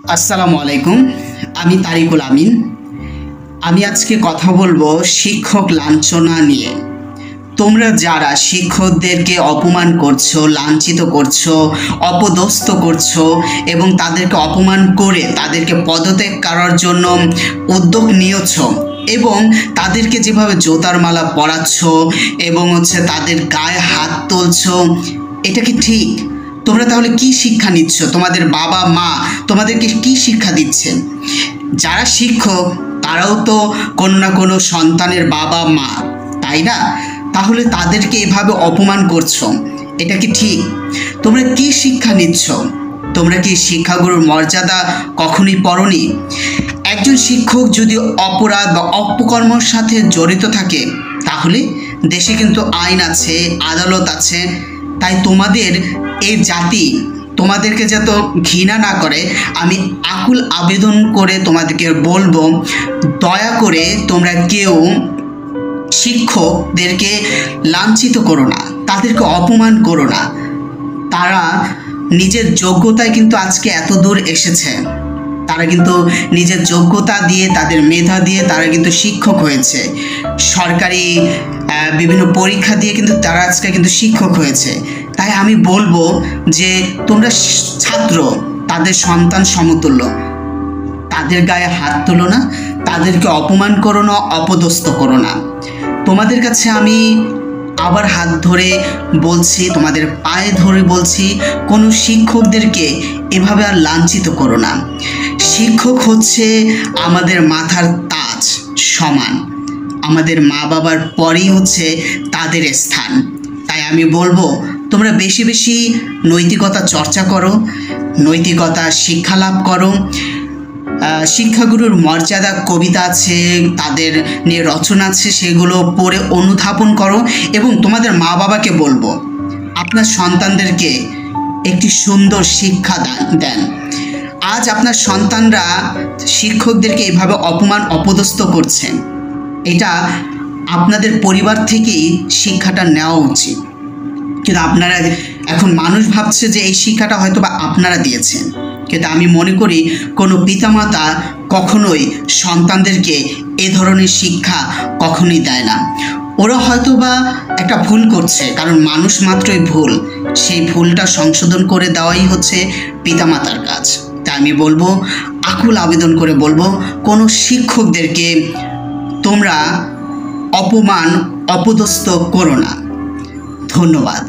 আসসালামু আলাইকুম। আমি তারিকুল আমিন। আমি আজকে কথা বলবো শিক্ষক লাঞ্ছনা নিয়ে। তোমরা যারা শিক্ষকদেরকে অপমান করছো, লাঞ্ছিত করছো, অপদস্থ করছো এবং তাদেরকে অপমান করে তাদেরকে পদত্যাগ করার জন্য উদ্যোগ নিয়েছ এবং তাদেরকে যেভাবে জোতার মালা পরাচ্ছ এবং তাদের গায়ে হাত তুলছো, এটা কি ঠিক? তোমরা তাহলে কি শিক্ষা নিচ্ছ? তোমাদের বাবা মা তোমাদেরকে কি শিক্ষা দিচ্ছেন? যারা শিক্ষক তারাও তো কোনো না কোনো সন্তানের বাবা মা, তাই না? তাহলে তাদেরকে এভাবে অপমান করছো, এটা কি ঠিক? তোমরা কি শিক্ষা নিচ্ছ? তোমরা কি শিক্ষাগুরুর মর্যাদা কখনোই পড়োনি? একজন শিক্ষক যদি অপরাধ বা অপকর্মের সাথে জড়িত থাকে তাহলে দেশে কিন্তু আইন আছে, আদালত আছে। তাই তোমাদের এই জাতি তোমাদেরকে যত ঘৃণা না করে, আমি আকুল আবেদন করে তোমাদেরকে বলবো, দয়া করে তোমরা কেউ শিক্ষকদেরকে লাঞ্ছিত করো না, তাদেরকে অপমান করো না। তারা নিজের যোগ্যতায় কিন্তু আজকে এত দূর এসেছে। তারা কিন্তু নিজের যোগ্যতা দিয়ে, তাদের মেধা দিয়ে তারা কিন্তু শিক্ষক হয়েছে। সরকারি বিভিন্ন পরীক্ষা দিয়ে কিন্তু তারা আজকে কিন্তু শিক্ষক হয়েছে। তাই আমি বলবো যে তোমরা ছাত্র, তাদের সন্তান সমতুল্য, তাদের গায়ে হাত তোলো না, তাদেরকে অপমান করো না, অপদস্থ করো না। তোমাদের কাছে আমি আবার হাত ধরে বলছি, তোমাদের পায়ে ধরে বলছি, কোনো শিক্ষকদেরকে এভাবে আর লাঞ্ছিত করো না। শিক্ষক হচ্ছে আমাদের মাথার তাজ সমান, আমাদের মা বাবার পরেই হচ্ছে তাদের স্থান। তাই আমি বলবো তোমরা বেশি বেশি নৈতিকতা চর্চা করো, নৈতিকতা শিক্ষা লাভ করো। শিক্ষাগুরুর মর্যাদা কবিতা আছে, তাদের নিয়ে রচনা আছে, সেগুলো পড়ে অনুধাবন করো এবং তোমাদের মা বাবাকে বলবো আপনার সন্তানদেরকে একটি সুন্দর শিক্ষা দেন। আজ আপনার সন্তানরা শিক্ষকদেরকে এভাবে অপমান অপদস্থ করছেন, এটা আপনাদের পরিবার থেকেই শিক্ষাটা নেওয়া উচিত। কিন্তু আপনারা এখন মানুষ ভাবছে যে এই শিক্ষাটা হয়তো বা আপনারা দিয়েছেন, কিন্তু আমি মনে করি কোনো পিতামাতা কখনোই সন্তানদেরকে এ ধরনের শিক্ষা কখনোই দেয় না। ওরা হয়তো বা একটা ভুল করছে, কারণ মানুষ মাত্রই ভুল, সেই ভুলটা সংশোধন করে দেওয়াই হচ্ছে পিতামাতার কাজ। তাই আমি বলবো, আকুল আবেদন করে বলবো, কোনো শিক্ষকদেরকে তোমরা অপমান অপদস্থ করো না। ধন্যবাদ।